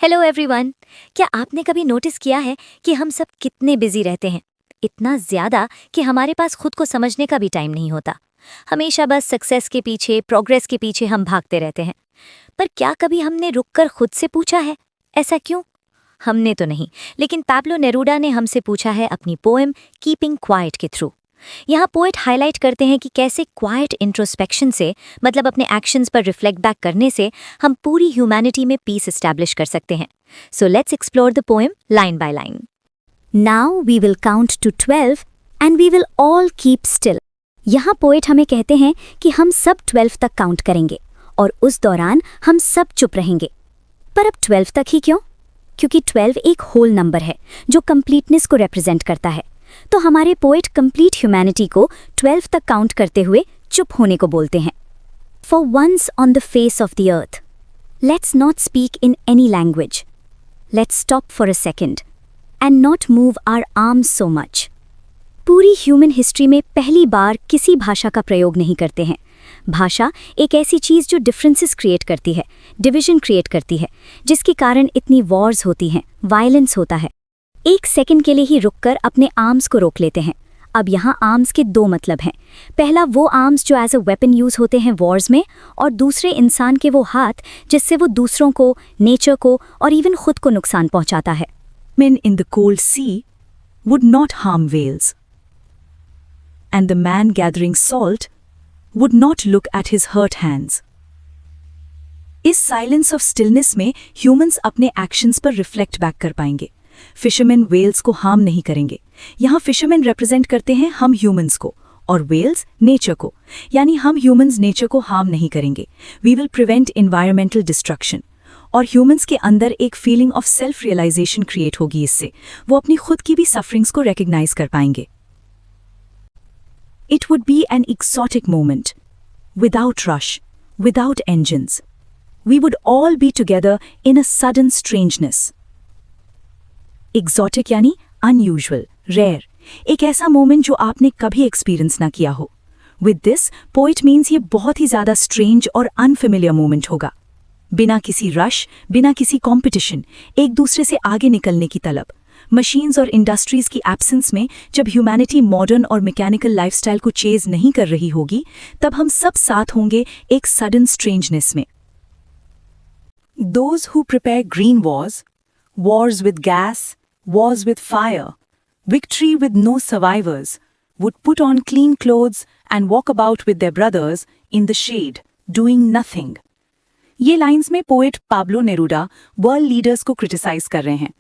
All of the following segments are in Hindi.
Hello everyone. क्या आपने कभी नोटिस किया है कि हम सब कितने बिजी रहते हैं? इतना ज़्यादा कि हमारे पास खुद को समझने का भी टाइम नहीं होता। हमेशा बस सक्सेस के पीछे, प्रोग्रेस के पीछे हम भागते रहते हैं। पर क्या कभी हमने रुककर खुद से पूछा है, ऐसा क्यों? हमने तो नहीं, लेकिन पैब्लो नेरूडा ने हमसे पूछा है अपनी पोएम कीपिंग क्वाइट के थ्रू। यहाँ पोएट हाईलाइट करते हैं कि कैसे क्वाइट इंट्रोस्पेक्शन से, मतलब अपने एक्शंस पर रिफ्लेक्ट बैक करने से, हम पूरी ह्यूमैनिटी में पीस एस्टैब्लिश कर सकते हैं। So let's explore the poem line by line. Now we will count to 12 and we will all keep still. यहाँ पोएट हमें कहते हैं कि हम सब 12 तक काउंट करेंगे और उस दौरान हम सब चुप रहेंगे। पर अब 12 तक ही क्यों? क्योंकि 12 एक होल नंबर है जो कंप्लीटनेस को रिप्रेजेंट करता है। तो हमारे पोएट कंप्लीट ह्यूमैनिटी को 12 तक काउंट करते हुए चुप होने को बोलते हैं। For once on the face of the earth, let's not speak in any language. Let's stop for a second and not move our arms so much. पूरी ह्यूमन हिस्ट्री में पहली बार किसी भाषा का प्रयोग नहीं करते हैं। भाषा एक ऐसी चीज़ जो डिफरेंसेस क्रिएट करती है, डिवीजन क्रिएट करती है, जिसके कारण इतनी वॉर्स होती हैं, वायलेंस होता है। एक सेकंड के लिए ही रुककर अपने आर्म्स को रोक लेते हैं। अब यहाँ आर्म्स के दो मतलब हैं। पहला वो आर्म्स जो एज अ वेपन यूज़ होते हैं वॉर्स में, और दूसरे इंसान के वो हाथ जिससे वो दूसरों को, नेचर को और इवन खुद को नुकसान पहुंचाता है। Men in the cold sea would not harm whales, and the man gathering salt would not look at his hurt hands. इस साइलेंस ऑफ स्टिलनेस में ह्यूमंस अपने एक्शंस पर रिफ्लेक्ट बैक कर पाएंगे। फिशरमैन व्हेल्स को हार्म नहीं करेंगे। यहाँ फिशरमैन रिप्रेजेंट करते हैं हम ह्यूमंस को और व्हेल्स नेचर को, यानी हम ह्यूमंस नेचर को हार्म नहीं करेंगे। We will prevent environmental destruction. और ह्यूमंस के अंदर एक feeling of self realisation create होगी। इससे वो अपनी खुद की भी सफरिंग्स को रिकग्नाइज कर पाएंगे। It would be an exotic moment, without rush, without engines. We would all be together in a sudden strangeness. Exotic यानी unusual, rare, एक ऐसा मोमेंट जो आपने कभी एक्सपीरियंस ना किया हो। With this, poet means ये बहुत ही ज़्यादा स्ट्रेंज और अनफेमिलियर मोमेंट होगा। बिना किसी रश, बिना किसी कंपटीशन, एक दूसरे से आगे निकलने की तलब। मशीन्स और इंडस्ट्रीज की एब्सेंस में जब ह्यूमैनिटी मॉडर्न और मैकेनिकल लाइफस्टाइल को चेज नहीं कर रही होगी, तब हम सब साथ होंगे एक सडन स्ट्रेंजनेस में। Those who prepare green wars, wars with gas, wars with fire, victory with no survivors, would put on clean clothes and walk about with their brothers in the shade, doing nothing. ये लाइंस में पोएट पाब्लो नेरूडा वर्ल्ड लीडर्स को क्रिटिसाइज कर रहे हैं।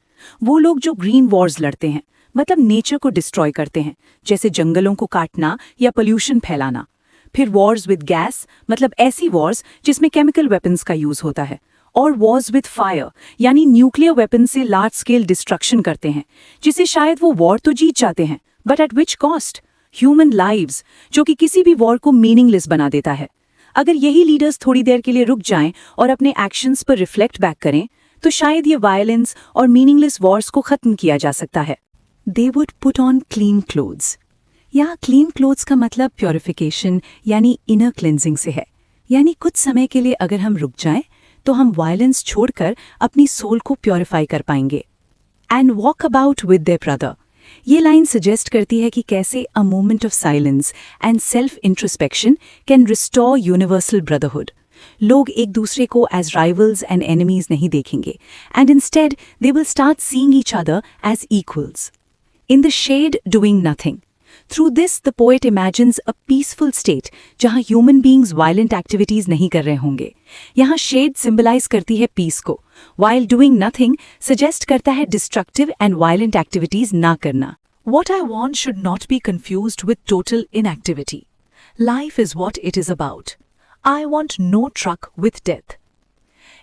वो लोग जो ग्रीन वॉर्स लड़ते हैं, मतलब नेचर को डिस्ट्रॉय करते हैं, जैसे जंगलों को काटना या पोल्यूशन फैलाना। फिर वॉर्स विद गैस, मतलब ऐसी वॉर्स जिसमें केमिकल वेपन्स का यूज होता है। और वॉर्स विद फायर, यानी न्यूक्लियर वेपन से लार्ज स्केल डिस्ट्रक्शन करते हैं, जिसे शायद वो वॉर तो जीत जाते हैं, but at which cost? Human lives, जो कि किसी भी वॉर को मीनिंगलेस बना देता है। अगर यही लीडर्स थोड़ी देर के लिए रुक जाएं और अपने एक्शंस पर रिफ्लेक्ट बैक करें, तो शायद ये वायलेंस और मीनिंगलेस वॉर्स को खत्म किया जा सकता है। They would put on clean clothes. यहाँ क्लीन क्लोथ्स का मतलब प्योरिफिकेशन यानी इनर क्लेंजिंग से है। यानी कुछ समय के लिए अगर हम रुक जाएं, तो हम वायलेंस छोड़कर अपनी सोल को प्योरीफाई कर पाएंगे। And walk about with their brother, ये लाइन सजेस्ट करती है कि कैसे a moment of silence and self introspection can restore universal brotherhood. लोग एक दूसरे को एज राइवल्स एंड एनिमीज नहीं देखेंगे, and instead they will start seeing each other as equals. In the shade doing nothing, through this the poet imagines a peaceful state जहाँ ह्यूमन बींग्स वायलेंट एक्टिविटीज नहीं कर रहे होंगे। यहाँ शेड सिंबलाइज करती है पीस को, while doing nothing सजेस्ट करता है डिस्ट्रक्टिव एंड वायलेंट एक्टिविटीज ना करना। What I want should not be confused with total inactivity. Life is what it is about. I want no truck with death.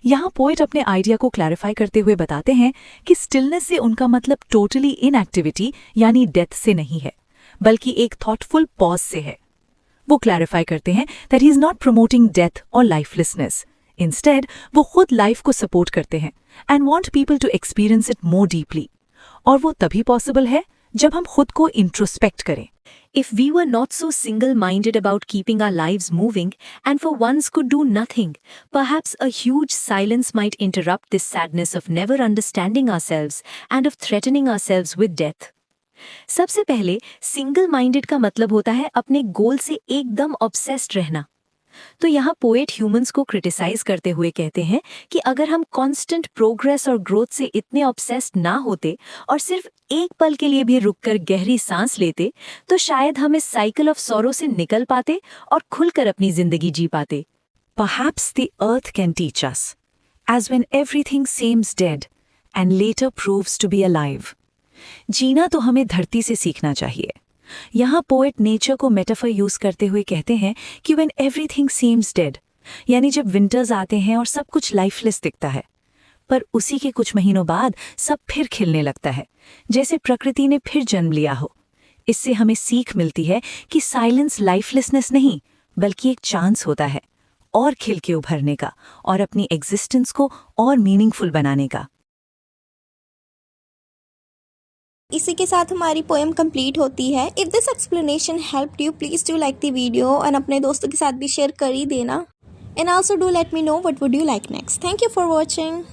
यहाँ पोएट अपने आइडिया को क्लैरिफाई करते हुए बताते हैं कि स्टिलनेस से उनका मतलब टोटली इनएक्टिविटी यानी डेथ से नहीं है, बल्कि एक थॉटफुल पॉज से है। वो क्लैरिफाई करते हैं that he is not promoting death और लाइफलेसनेस। इंस्टेड वो खुद लाइफ को सपोर्ट करते हैं and want people to experience it more deeply. और वो तभी पॉसिबल है जब हम खुद को इंट्रोस्पेक्ट करें, If we were not so single-minded about keeping our lives moving and for once could do nothing, perhaps a huge silence might interrupt this sadness of never understanding ourselves and of threatening ourselves with death. सबसे पहले सिंगल माइंडेड का मतलब होता है अपने गोल से एकदम ऑब्सेस्ड रहना। तो यहाँ पोएट ह्यूमंस को क्रिटिसाइज करते हुए कहते हैं कि अगर हम कांस्टेंट प्रोग्रेस और ग्रोथ से इतने ऑब्सेस्ड ना होते और सिर्फ एक पल के लिए भी रुककर गहरी सांस लेते तो शायद हम इस साइकिल ऑफ सॉरो से निकल पाते और खुलकर अपनी जिंदगी जी पाते। Perhaps the earth can teach us, as when everything seems dead and later proves to be alive. जीना तो हमें धरती से सीखना चाहिए। यहाँ पोएट नेचर को मेटाफर यूज करते हुए कहते हैं कि when everything seems dead, यानी जब विंटर्स आते हैं और सब कुछ लाइफलेस दिखता है, पर उसी के कुछ महीनों बाद सब फिर खिलने लगता है, जैसे प्रकृति ने फिर जन्म लिया हो। इससे हमें सीख मिलती है कि साइलेंस लाइफलेसनेस नहीं बल्कि एक चांस होता है और खिल के उभरने का और अपनी एग्जिस्टेंस को और मीनिंगफुल बनाने का। इसी के साथ हमारी पोएम कंप्लीट होती है। If this explanation helped you please do like the video और अपने दोस्तों के साथ भी शेयर कर ही देना। And also do let me know what would you like next. Thank you for watching.